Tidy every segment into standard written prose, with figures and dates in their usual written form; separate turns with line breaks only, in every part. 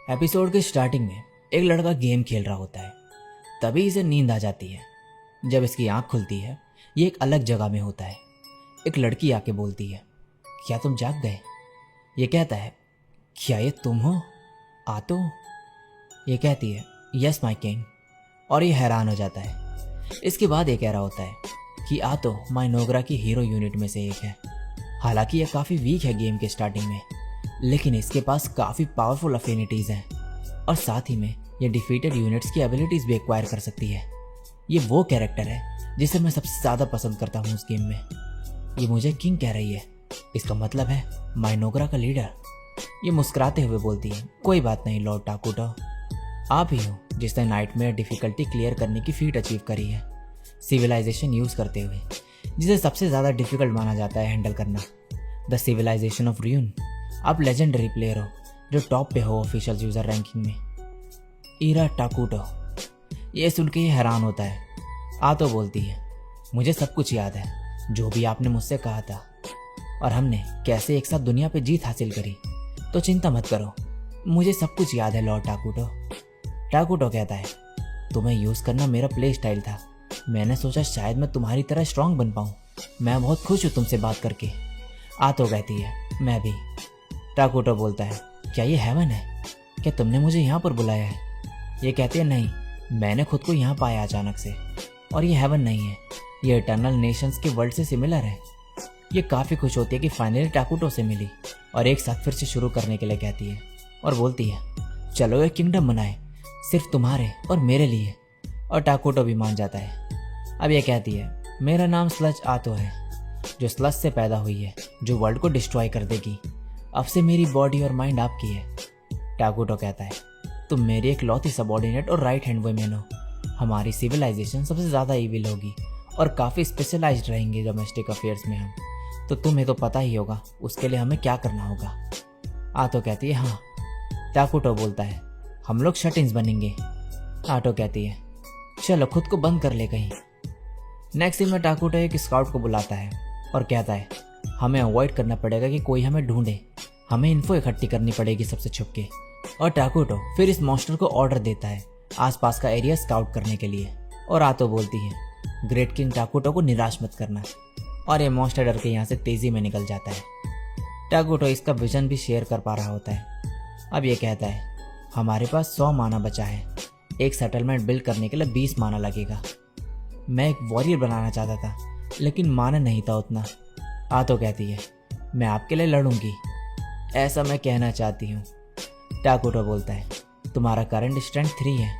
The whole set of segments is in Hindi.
एपिसोड के स्टार्टिंग में एक लड़का गेम खेल रहा होता है। तभी इसे नींद आ जाती है। जब इसकी आंख खुलती है, ये एक अलग जगह में होता है। एक लड़की आके बोलती है, क्या तुम जाग गए? ये कहता है, क्या ये तुम हो आतो? ये कहती है, यस माई किंग। और ये हैरान हो जाता है। इसके बाद ये कह रहा होता है कि आतो माई नोगरा की हीरो यूनिट में से एक है। हालांकि यह काफ़ी वीक है गेम के स्टार्टिंग में, लेकिन इसके पास काफ़ी पावरफुल अफिनिटीज़ हैं और साथ ही में ये डिफीटेड यूनिट्स की एबिलिटीज़ भी एक्वायर कर सकती है। ये वो कैरेक्टर है जिसे मैं सबसे ज़्यादा पसंद करता हूँ उस गेम में। ये मुझे किंग कह रही है, इसका मतलब है माइनोगरा का लीडर। ये मुस्कुराते हुए बोलती है, कोई बात नहीं लॉर्ड टाकुटो, आप ही हो जिसने नाइटमेयर डिफ़िकल्टी क्लियर करने की फीट अचीव करी है सिविलाइजेशन यूज़ करते हुए, जिसे सबसे ज़्यादा डिफ़िकल्ट माना जाता है हैंडल करना, द सिविलाइजेशन ऑफ रियून। आप लेजेंडरी प्लेयर हो जो टॉप पे हो ऑफिशियल यूज़र रैंकिंग में। ईरा टाकुटो। ये सुन के ये हैरान होता है। आतो बोलती है, मुझे सब कुछ याद है जो भी आपने मुझसे कहा था और हमने कैसे एक साथ दुनिया पे जीत हासिल करी, तो चिंता मत करो, मुझे सब कुछ याद है लॉर्ड टाकुटो। टाकुटो कहता है, तुम्हें यूज़ करना मेरा प्ले स्टाइल था। मैंने सोचा शायद मैं तुम्हारी तरह स्ट्रांग बन पाऊँ। मैं बहुत खुश हूँ तुमसे बात करके। आतो कहती है, मैं भी। टाकुटो बोलता है, क्या ये हेवन है? क्या तुमने मुझे यहाँ पर बुलाया है? ये कहती है, नहीं, मैंने खुद को यहाँ पाया अचानक से। और ये हेवन नहीं है, ये इटर्नल नेशंस के वर्ल्ड से सिमिलर है। ये काफ़ी खुश होती है कि फाइनली टाकुटो से मिली और एक साथ फिर से शुरू करने के लिए कहती है और बोलती है, चलो एक किंगडम बनाए सिर्फ तुम्हारे और मेरे लिए। और टाकुटो भी मान जाता है। अब ये कहती है, मेरा नाम स्लज आतो है, जो स्लज से पैदा हुई है, जो वर्ल्ड को डिस्ट्रॉय कर देगी। अब से मेरी बॉडी और माइंड आपकी है। टाकुटो कहता है, तुम मेरी एक लौती सबॉर्डिनेट और राइट हैंड वुमेन हो। हमारी सिविलाइजेशन सबसे ज़्यादा ईविल होगी और काफ़ी स्पेशलाइज्ड रहेंगे डोमेस्टिक अफेयर्स में हम, तो तुम्हें तो पता ही होगा उसके लिए हमें क्या करना होगा। आतो कहती है, हाँ। टाकुटो बोलता है, हम लोग शट-इन्स बनेंगे। आतो कहती है, चलो खुद को बंद कर ले कहीं। नेक्स्ट सीन में टाकुटो एक स्काउट को बुलाता है और कहता है, हमें अवॉइड करना पड़ेगा कि कोई हमें ढूंढे, हमें इन्फो इकट्ठी करनी पड़ेगी सबसे छुप के। और टाकुटो फिर इस मॉन्स्टर को ऑर्डर देता है आसपास का एरिया स्काउट करने के लिए। और आतो बोलती है, ग्रेट किंग टाकुटो को निराश मत करना। और ये मॉन्स्टर डर के यहाँ से तेजी में निकल जाता है। टाकुटो इसका विजन भी शेयर कर पा रहा होता है। अब ये कहता है, हमारे पास 100 माना बचा है, एक सेटलमेंट बिल्ड करने के लिए 20 माना लगेगा। मैं एक वॉरियर बनाना चाहता था लेकिन माना नहीं था उतना। आतो कहती है, मैं आपके लिए लड़ूंगी, ऐसा मैं कहना चाहती हूँ। टाकुटो बोलता है, तुम्हारा करंट स्ट्रेंथ 3 है,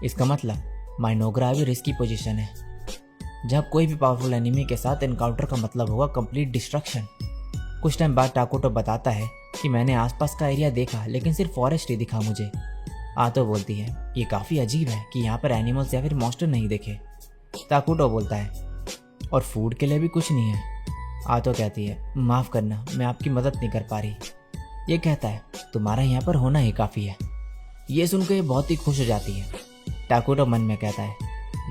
इसका मतलब माइनोगरा अभी रिस्की पोजीशन है। जब कोई भी पावरफुल एनिमी के साथ एनकाउंटर का मतलब होगा कंप्लीट डिस्ट्रक्शन। कुछ टाइम बाद टाकुटो बताता है कि मैंने आसपास का एरिया देखा लेकिन सिर्फ फॉरेस्ट ही दिखा मुझे। आतो बोलती है, ये काफ़ी अजीब है कि यहाँ पर एनिमल्स या फिर मॉन्स्टर नहीं देखे। टाकुटो बोलता है, और फूड के लिए भी कुछ नहीं है। आतो कहती है, माफ़ करना, मैं आपकी मदद नहीं कर पा रही। ये कहता है, तुम्हारा यहाँ पर होना ही काफ़ी है। ये सुनकर ये बहुत ही खुश हो जाती है। टाकुटो मन में कहता है,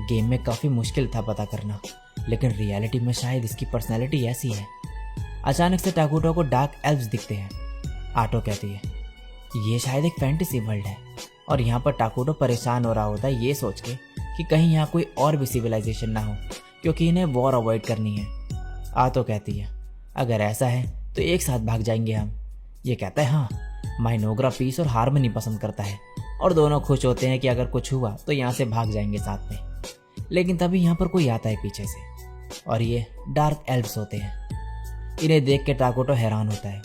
गेम में काफ़ी मुश्किल था पता करना, लेकिन रियलिटी में शायद इसकी पर्सनैलिटी ऐसी है। अचानक से टाकुटो को डार्क एल्व्स दिखते हैं। आतो कहती है, ये शायद एक फैंटेसी वर्ल्ड है। और यहाँ पर टाकुटो परेशान हो रहा होता है ये सोच के कि कहीं यहाँ कोई और भी सिविलाइजेशन ना हो, क्योंकि इन्हें वॉर अवॉइड करनी है। आतो कहती है, अगर ऐसा है तो एक साथ भाग जाएंगे हम। ये कहता है, हाँ, माइनोगरा पीस और हार्मनी पसंद करता है और दोनों खुश होते हैं कि अगर कुछ हुआ तो यहाँ से भाग जाएंगे साथ में। लेकिन तभी यहाँ पर कोई आता है पीछे से और ये डार्क एल्व्स होते हैं। इन्हें देख के टाकुटो हैरान होता है।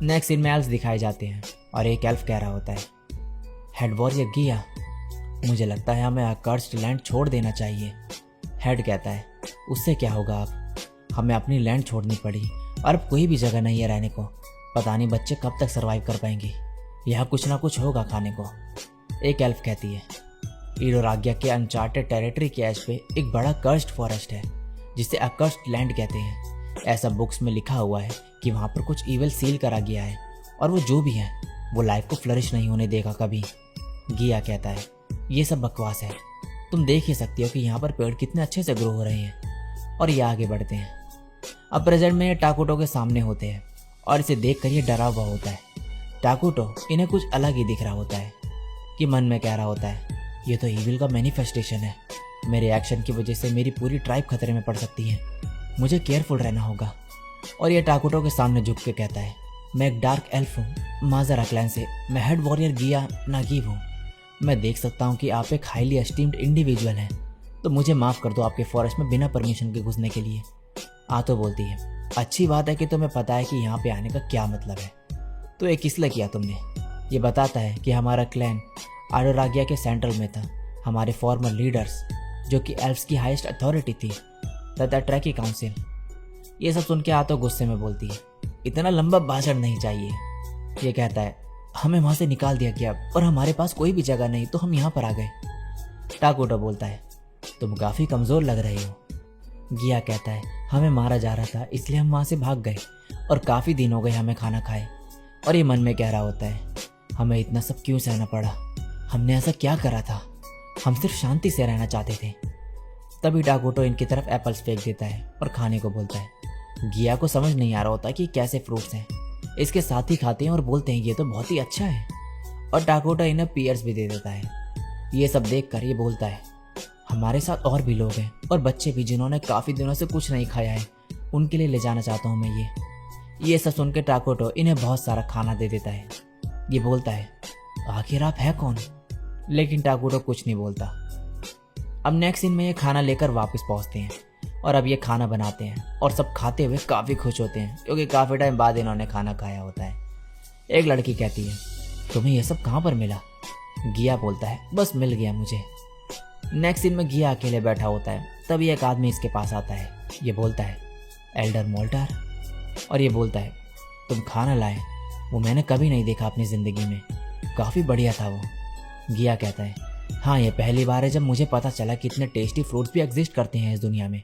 नेक्स्ट सीन में एल्व्स दिखाए जाते हैं और एक एल्फ कह रहा होता है, हेड वॉरियर गिया, मुझे लगता है हमें अकर्स्ड लैंड छोड़ देना चाहिए। हेड कहता है, उससे क्या होगा, अब हमें अपनी लैंड छोड़नी पड़ी और अब कोई भी जगह नहीं है रहने को। पता नहीं बच्चे कब तक सरवाइव कर पाएंगे, यहाँ कुछ ना कुछ होगा खाने को। एक एल्फ कहती है, इडोराग्या के अनचार्टेड टेरिटरी के एज पे एक बड़ा कर्स्ड फॉरेस्ट है जिसे अकर्स्ड लैंड कहते हैं। ऐसा बुक्स में लिखा हुआ है कि वहाँ पर कुछ ईविल सील करा गया है और वो जो भी है वो लाइफ को फ्लरिश नहीं होने देगा कभी। गिया कहता है, ये सब बकवास है, तुम देख ही सकती हो कि यहाँ पर पेड़ कितने अच्छे से ग्रो हो रहे हैं। और ये आगे बढ़ते हैं। अब प्रेजेंट में टाकुटो के सामने होते हैं और इसे देखकर ये डरा हुआ होता है। टाकुटो इन्हें कुछ अलग ही दिख रहा होता है कि मन में कह रहा होता है ये तो ईविल का मैनिफेस्टेशन है। मेरे एक्शन की वजह से मेरी पूरी ट्राइब खतरे में पड़ सकती है, मुझे केयरफुल रहना होगा। और ये टाकुटो के सामने झुक के कहता है मैं एक डार्क एल्फ हूँ माजरा क्लैन से, मैं हेड वॉरियर गिया नागिब हूँ। मैं देख सकता हूँ कि आप एक हाईली एस्टीम्ड इंडिविजुअल हैं, तो मुझे माफ़ कर दो आपके फॉरेस्ट में बिना परमिशन के घुसने के लिए। आतो बोलती है अच्छी बात है कि तुम्हें पता है कि यहाँ पे आने का क्या मतलब है, तो ये किस लिए किया तुमने? ये बताता है कि हमारा क्लैन आडोरागिया के सेंट्रल में था, हमारे फॉर्मर लीडर्स जो कि एल्फ्स की हाईएस्ट अथॉरिटी थी द ट्रैकी काउंसिल। ये सब सुन के आतो गुस्से में बोलती है इतना लंबा भाषण नहीं चाहिए। ये कहता है हमें वहाँ से निकाल दिया गया और हमारे पास कोई भी जगह नहीं, तो हम यहाँ पर आ गए। टाकुटो बोलता है तुम काफ़ी कमज़ोर लग रहे हो। गिया कहता है हमें मारा जा रहा था इसलिए हम वहाँ से भाग गए और काफ़ी दिन हो गए हमें खाना खाए। और ये मन में कह रहा होता है हमें इतना सब क्यों सहना पड़ा, हमने ऐसा क्या करा था, हम सिर्फ शांति से रहना चाहते थे। तभी टाकुटो इनकी तरफ एप्पल्स फेंक देता है और खाने को बोलता है। गिया को समझ नहीं आ रहा होता कि कैसे फ्रूट्स हैं, इसके साथ ही खाते हैं और बोलते हैं ये तो बहुत ही अच्छा है। और टाकुटो इन्हें पियर्स भी दे देता है। ये सब देखकर ये बोलता है हमारे साथ और भी लोग हैं और बच्चे भी जिन्होंने काफ़ी दिनों से कुछ नहीं खाया है, उनके लिए ले जाना चाहता हूँ मैं ये सब सुन के टाकुटो इन्हें बहुत सारा खाना दे देता है। ये बोलता है आखिर आप है कौन? लेकिन टाकुटो कुछ नहीं बोलता। अब नेक्स्ट सीन में ये खाना लेकर वापस पहुंचते हैं और अब ये खाना बनाते हैं और सब खाते हुए काफ़ी खुश होते हैं क्योंकि काफ़ी टाइम बाद इन्होंने खाना खाया होता है। एक लड़की कहती है तुम्हें ये सब कहाँ पर मिला? गिया बोलता है बस मिल गया मुझे। नेक्स्ट सीन में गिया अकेले बैठा होता है, तभी एक आदमी इसके पास आता है। ये बोलता है एल्डर मोल्टार, और ये बोलता है तुम खाना लाए, वो मैंने कभी नहीं देखा अपनी ज़िंदगी में, काफ़ी बढ़िया था वो। गिया कहता है हाँ ये पहली बार है जब मुझे पता चला कि इतने टेस्टी फ्रूट्स भी एग्जिस्ट करते हैं इस दुनिया में।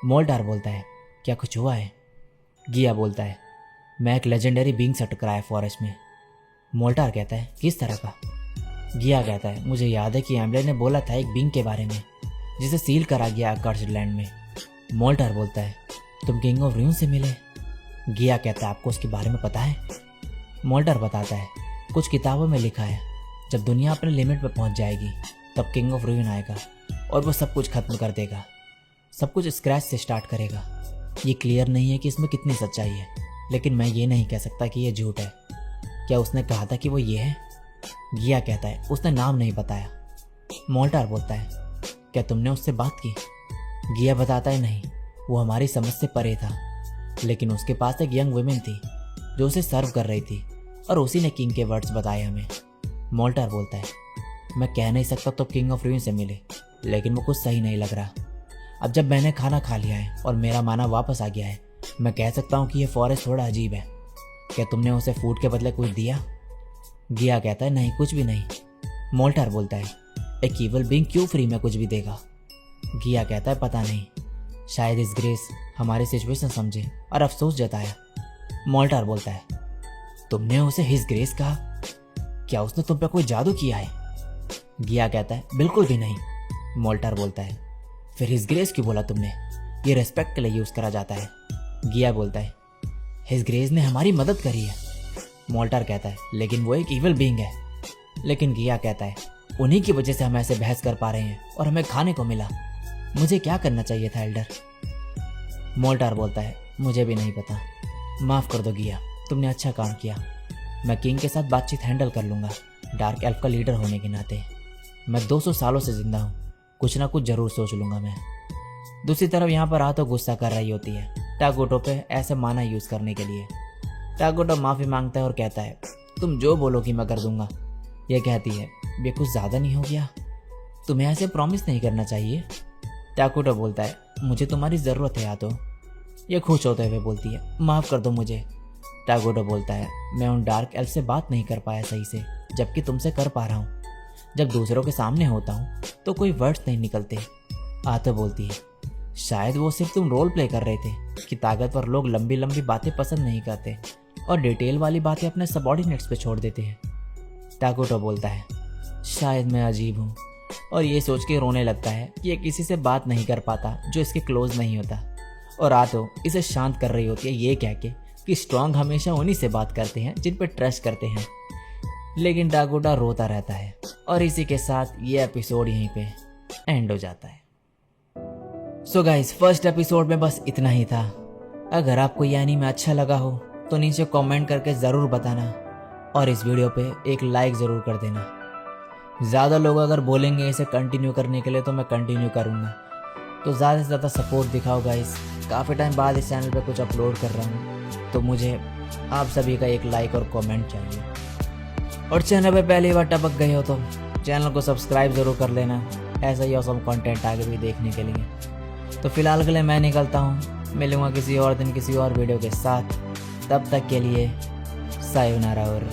मोल्टार बोलता है क्या कुछ हुआ है? गिया बोलता है मैं एक लेजेंडरी बीइंग से टकराया फॉरेस्ट में। मोल्टार कहता है किस तरह का? गिया कहता है मुझे याद है कि एम्बले ने बोला था एक बीइंग के बारे में जिसे सील करा गया कर्स्ड लैंड में। मोल्टार बोलता है तुम किंग ऑफ र्यून से मिले? गिया कहता है आपको उसके बारे में पता है? मोल्टार बताता है कुछ किताबों में लिखा है जब दुनिया अपने लिमिट पर पहुंच जाएगी तब किंग ऑफ र्यून आएगा और वो सब कुछ खत्म कर देगा, सब कुछ स्क्रैच से स्टार्ट करेगा। ये क्लियर नहीं है कि इसमें कितनी सच्चाई है, लेकिन मैं ये नहीं कह सकता कि ये झूठ है। क्या उसने कहा था कि वो ये है? गिया कहता है उसने नाम नहीं बताया। मोल्टार बोलता है क्या तुमने उससे बात की? गिया बताता है नहीं, वो हमारी समझ से परे था, लेकिन उसके पास एक यंग वुमेन थी जो उसे सर्व कर रही थी और उसी ने किंग के वर्ड्स बताए हमें। मोल्टार बोलता है मैं कह नहीं सकता तो किंग ऑफ र्यून से मिले, लेकिन वो कुछ सही नहीं लग रहा। अब जब मैंने खाना खा लिया है और मेरा माना वापस आ गया है, मैं कह सकता हूँ कि यह फॉरेस्ट थोड़ा अजीब है। क्या तुमने उसे फूड के बदले कुछ दिया? गिया कहता है नहीं कुछ भी नहीं। मोल्टार बोलता है एक ईवल बीइंग क्यों फ्री में कुछ भी देगा? गिया कहता है पता नहीं, शायद इस ग्रेस हमारी सिचुएशन समझे और अफसोस जताया। मोल्टार बोलता है तुमने उसे हिज ग्रेस कहा? क्या उसने तुम पे कोई जादू किया है? गिया कहता है बिल्कुल भी नहीं। मोल्टार बोलता है फिर हिज ग्रेस क्यों बोला तुमने? ये रेस्पेक्ट के लिए यूज करा जाता है। गिया बोलता है हिज ग्रेस ने हमारी मदद करी है। मोल्टार कहता है लेकिन वो एक इविल बीइंग है। लेकिन गिया कहता है उन्हीं की वजह से हम ऐसे बहस कर पा रहे हैं और हमें खाने को मिला। मुझे क्या करना चाहिए था एल्डर? मोल्टार बोलता है मुझे भी नहीं पता, माफ़ कर दो गिया, तुमने अच्छा काम किया। मैं किंग के साथ बातचीत हैंडल कर लूँगा, डार्क एल्फ का लीडर होने के नाते। मैं 200 सालों से जिंदा हूँ, कुछ ना कुछ ज़रूर सोच लूँगा मैं। दूसरी तरफ यहाँ पर आतो गुस्सा कर रही होती है टाकुटो पे ऐसे माना यूज़ करने के लिए। टाकुटो माफ़ी मांगता है और कहता है तुम जो बोलोगी मैं कर दूंगा। यह कहती है ये कुछ ज़्यादा नहीं हो गया? तुम्हें ऐसे प्रॉमिस नहीं करना चाहिए। टाकुटो बोलता है मुझे तुम्हारी ज़रूरत है आतो। ये खुश होते हुए बोलती है माफ़ कर दो मुझे। टाकुटो बोलता है मैं उन डार्क एल्फ से बात नहीं कर पाया सही से, जबकि तुमसे कर पा रहा हूँ। जब दूसरों के सामने होता हूँ तो कोई वर्ड्स नहीं निकलते। आतो बोलती है शायद वो सिर्फ तुम रोल प्ले कर रहे थे कि ताकतवर लोग लंबी लंबी बातें पसंद नहीं करते और डिटेल वाली बातें अपने सबॉर्डिनेट्स पे छोड़ देते हैं। टाकुटो बोलता है शायद मैं अजीब हूँ, और ये सोच के रोने लगता है कि ये किसी से बात नहीं कर पाता जो इसके क्लोज नहीं होता। और आतो इसे शांत कर रही होती है ये कह के कि स्ट्रॉन्ग हमेशा उन्हीं से बात करते हैं जिन पर ट्रस्ट करते हैं। लेकिन डाकोटा रोता रहता है और इसी के साथ ये एपिसोड यहीं पे एंड हो जाता है। सो गाइस, फर्स्ट एपिसोड में बस इतना ही था। अगर आपको ये एनीमे अच्छा लगा हो तो नीचे कमेंट करके ज़रूर बताना और इस वीडियो पे एक लाइक ज़रूर कर देना। ज़्यादा लोग अगर बोलेंगे इसे कंटिन्यू करने के लिए तो मैं कंटिन्यू करूँगा। तो ज़्यादा से ज़्यादा सपोर्ट दिखाओ गाइस। काफ़ी टाइम बाद इस चैनल पे कुछ अपलोड कर रहा हूँ, तो मुझे आप सभी का एक लाइक और कमेंट चाहिए। और चैनल पे पहली बार टपक गए हो तो चैनल को सब्सक्राइब ज़रूर कर लेना, ऐसा ही ऑसम कंटेंट आगे भी देखने के लिए। तो फिलहाल के लिए मैं निकलता हूँ, मिलूँगा किसी और दिन किसी और वीडियो के साथ। तब तक के लिए सायोनारा। और